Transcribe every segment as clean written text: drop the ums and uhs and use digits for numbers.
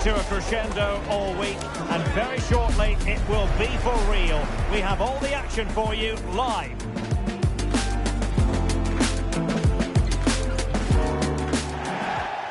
to a crescendo all week, and very shortly it will be for real. We have all the action for you live.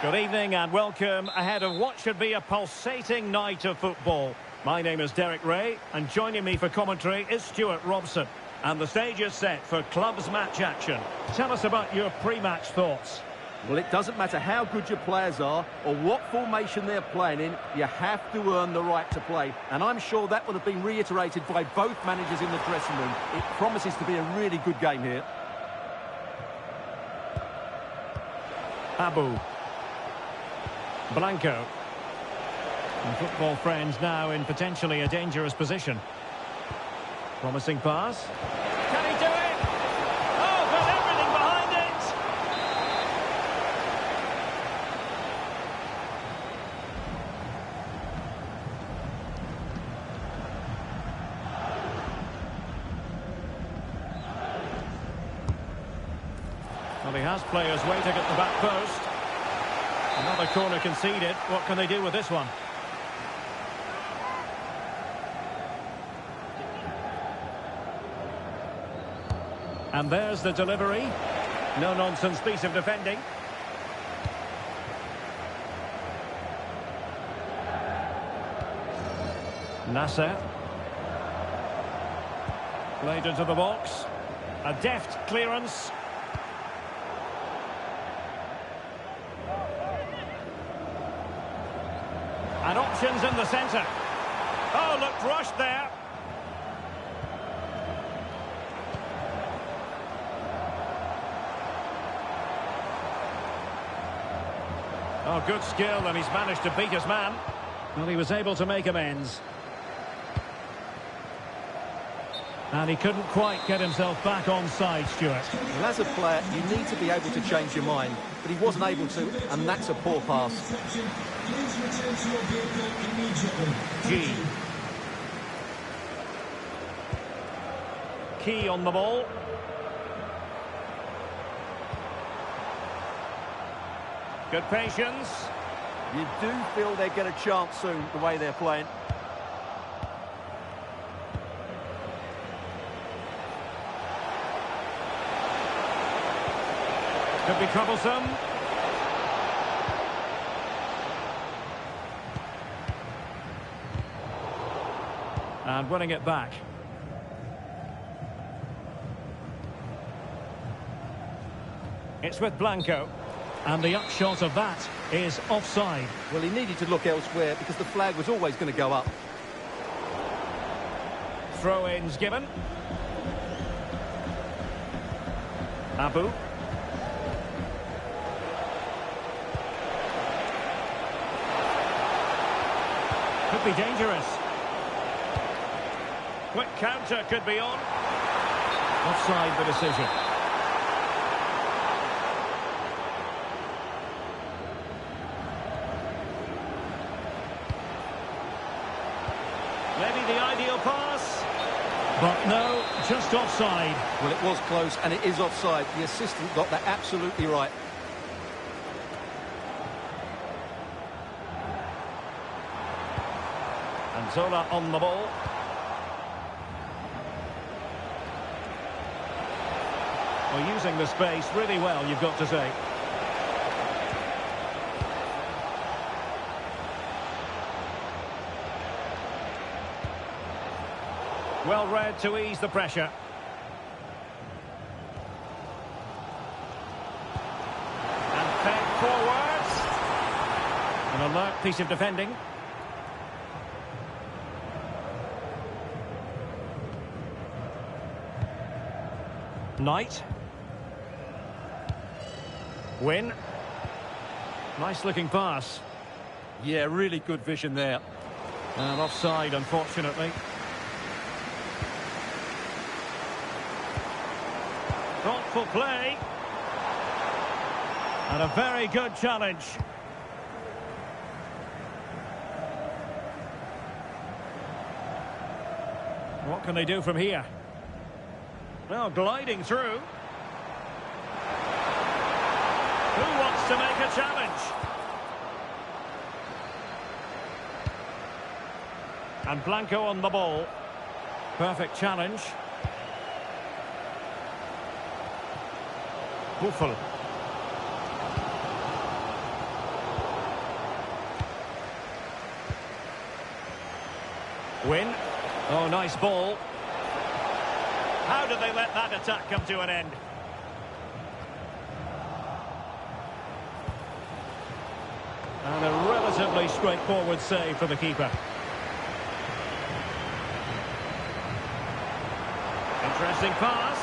Good evening and welcome ahead of what should be a pulsating night of football. My name is Derek Ray, and joining me for commentary is Stuart Robson. And the stage is set for clubs match action. Tell us about your pre-match thoughts. Well, it doesn't matter how good your players are or what formation they're playing in, you have to earn the right to play. And I'm sure that would have been reiterated by both managers in the dressing room. It promises to be a really good game here. Abu. Blanco. And football friends now in potentially a dangerous position. Promising pass. Can he do it? Oh, got everything behind it! Well, he has players waiting at the back post. Another corner conceded. What can they do with this one? And there's the delivery. No-nonsense piece of defending. Nasser. Played into the box. A deft clearance. And options in the centre. Oh, looked rushed there. Oh, good skill, and he's managed to beat his man. Well, he was able to make amends. And he couldn't quite get himself back on side, Stuart. Well, as a player, you need to be able to change your mind, but he wasn't able to, and that's a poor pass. G. Key on the ball. Good patience. You do feel they get a chance soon, the way they're playing. Could be troublesome. And winning it back. It's with Blanco. And the upshot of that is offside. Well, he needed to look elsewhere because the flag was always going to go up. Throw-ins given. Abu. Could be dangerous. Quick counter could be on. Offside the decision. Maybe the ideal pass. But no, just offside. Well, it was close, and it is offside. The assistant got that absolutely right. And Zola on the ball. Well, using the space really well, you've got to say. Well read to ease the pressure. And fed forwards. An alert piece of defending. Knight. Win. Nice looking pass. Yeah, really good vision there. And offside, unfortunately. Thoughtful play. And a very good challenge. What can they do from here? Well, gliding through. Who wants to make a challenge? And Blanco on the ball. Perfect challenge. Buffel. Win. Oh, nice ball. How did they let that attack come to an end? And a relatively straightforward save for the keeper. Interesting pass.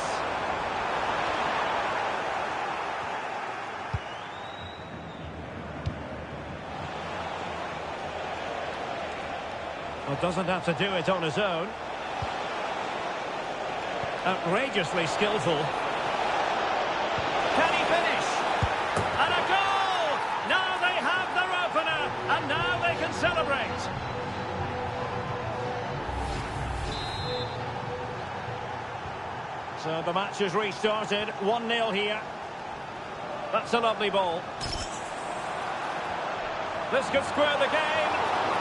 Well, doesn't have to do it on his own. Outrageously skillful. Can he finish? And a goal! Now they have their opener, and now they can celebrate. So the match has restarted. 1-0 here. That's a lovely ball. This could square the game,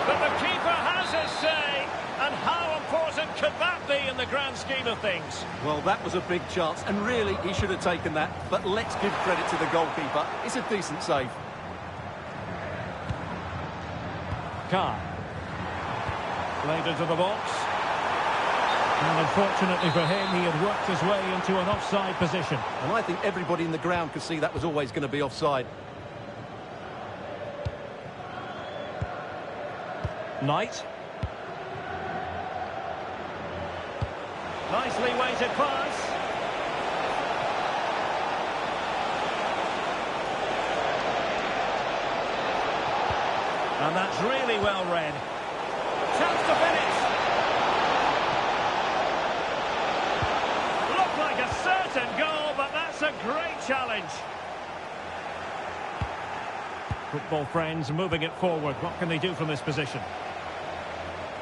but the keeper has his say. And how important could that be in the grand scheme of things? Well, that was a big chance, and really, he should have taken that. But let's give credit to the goalkeeper. It's a decent save. Carr. Played into the box. And unfortunately for him, he had worked his way into an offside position. And I think everybody in the ground could see that was always going to be offside. Knight. Nicely weighted pass. And that's really well read. Chance to finish. Looked like a certain goal, but that's a great challenge. Football friends moving it forward. What can they do from this position?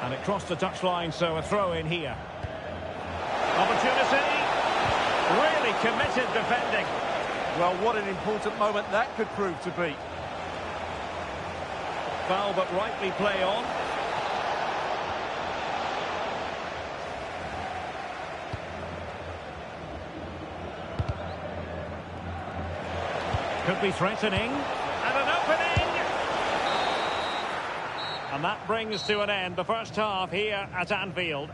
And it crossed the touchline, so a throw in here. Opportunity. Really committed defending. Well, what an important moment that could prove to be. Foul, but rightly play on. Could be threatening. And an opening. And that brings to an end the first half here at Anfield.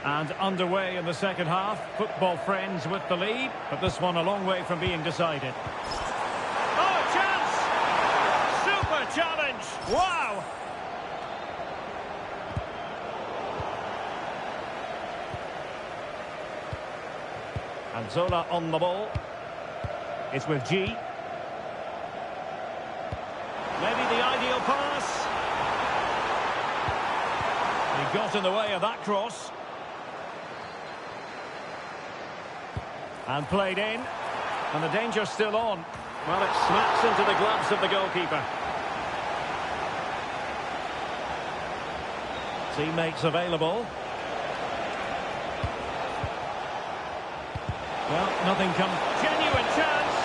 And underway in the second half. Football friends with the lead, but this one a long way from being decided. Oh, a chance! Super challenge! Wow! And Zola on the ball. It's with G. Maybe the ideal pass. He got in the way of that cross. And played in. And the danger's still on. Well, it smacks into the gloves of the goalkeeper. Teammates available. Well, nothing comes. Genuine chance.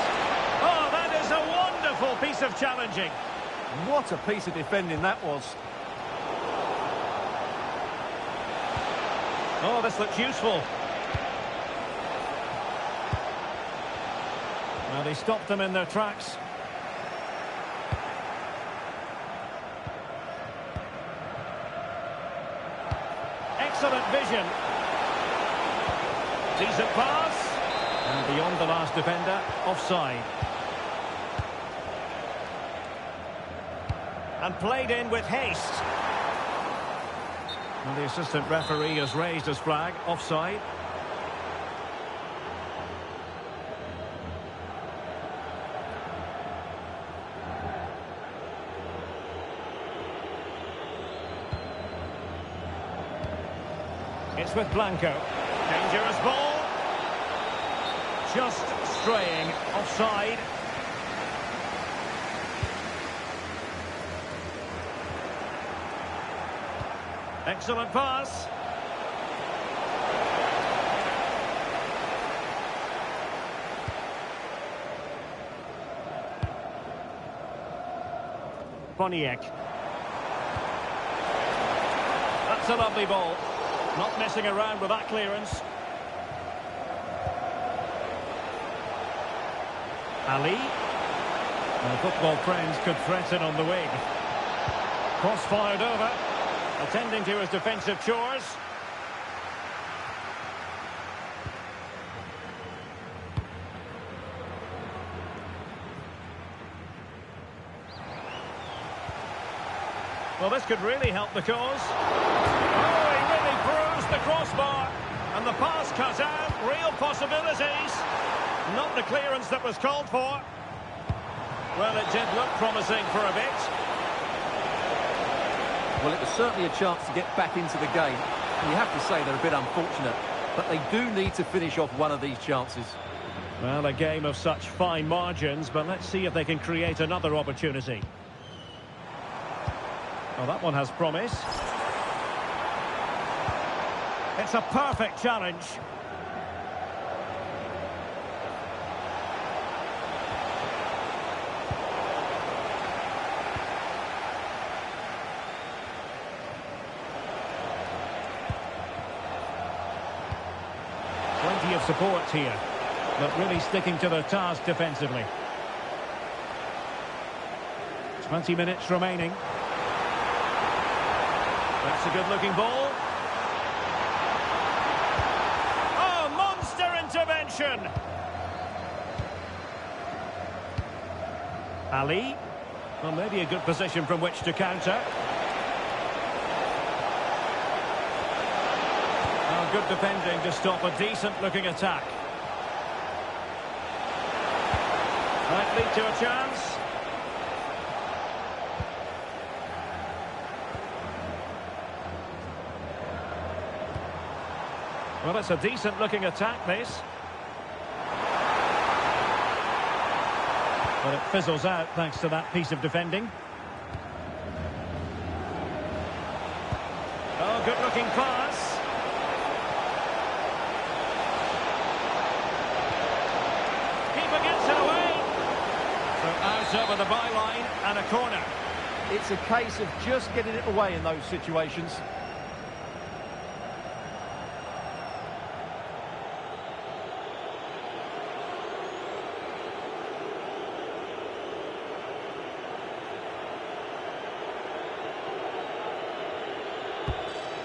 Oh, that is a wonderful piece of challenging. What a piece of defending that was. Oh, this looks useful. Well, they stopped them in their tracks. Excellent vision. Decent pass. And beyond the last defender, offside. And played in with haste. And the assistant referee has raised his flag, offside. It's with Blanco. Dangerous ball. Just straying offside. Excellent pass. Boniek. That's a lovely ball. Not messing around with that clearance. Ali. And football friends could threaten on the wing. Cross fired over. Attending to his defensive chores. Well, this could really help the cause. Oh, he really bruised the crossbar. And the pass cut out. Real possibilities. Not the clearance that was called for. Well, it did look promising for a bit. Well, it was certainly a chance to get back into the game. And you have to say they're a bit unfortunate. But they do need to finish off one of these chances. Well, a game of such fine margins, but let's see if they can create another opportunity. Well, that one has promise. It's a perfect challenge. Plenty of support here, but really sticking to their task defensively. 20 minutes remaining. That's a good-looking ball. Oh, monster intervention! Ali. Well, maybe a good position from which to counter. Oh, good defending to stop a decent-looking attack. Might lead to a chance. Well, it's a decent-looking attack, this. But it fizzles out thanks to that piece of defending. Oh, good-looking pass. Keeper gets it away. So out over the byline and a corner. It's a case of just getting it away in those situations.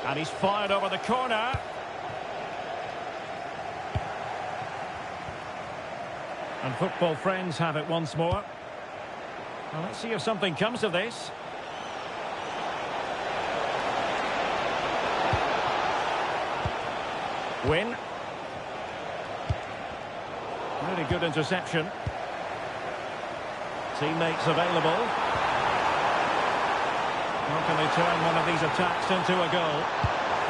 And he's fired over the corner. And football friends have it once more. Well, let's see if something comes of this. Win. Really good interception. Teammates available. How can they turn one of these attacks into a goal?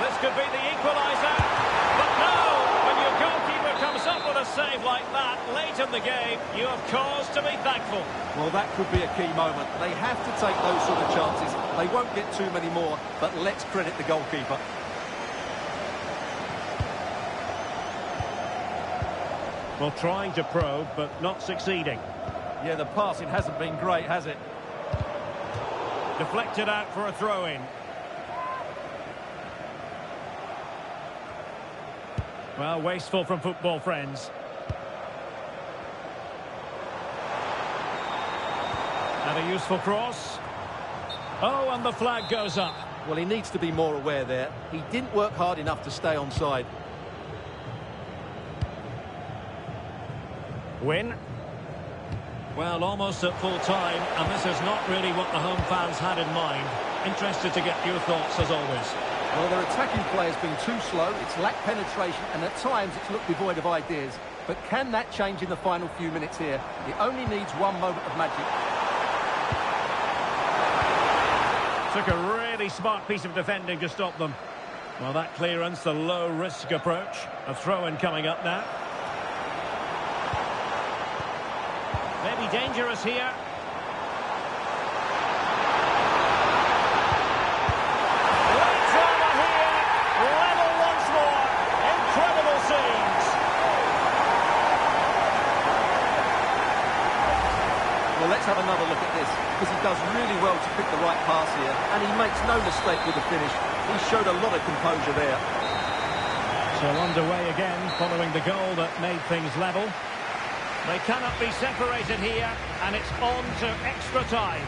This could be the equaliser. But no! When your goalkeeper comes up with a save like that late in the game, you have cause to be thankful. Well, that could be a key moment. They have to take those sort of chances. They won't get too many more, but let's credit the goalkeeper. Well, trying to probe, but not succeeding. Yeah, the passing hasn't been great, has it? Deflected out for a throw-in. Well, wasteful from football friends. And a useful cross. Oh, and the flag goes up. Well, he needs to be more aware there. He didn't work hard enough to stay onside. Win. Well, almost at full time, and this is not really what the home fans had in mind. Interested to get your thoughts, as always. Well, their attacking play has been too slow, it's lacked penetration, and at times it's looked devoid of ideas. But can that change in the final few minutes here? It only needs one moment of magic. Took a really smart piece of defending to stop them. Well, that clearance, the low-risk approach. A throw-in coming up now. Maybe dangerous here. Leads over here. Level once more. Incredible scenes. Well, let's have another look at this, because he does really well to pick the right pass here, and he makes no mistake with the finish. He showed a lot of composure there. So underway again, following the goal that made things level. They cannot be separated here, and it's on to extra time.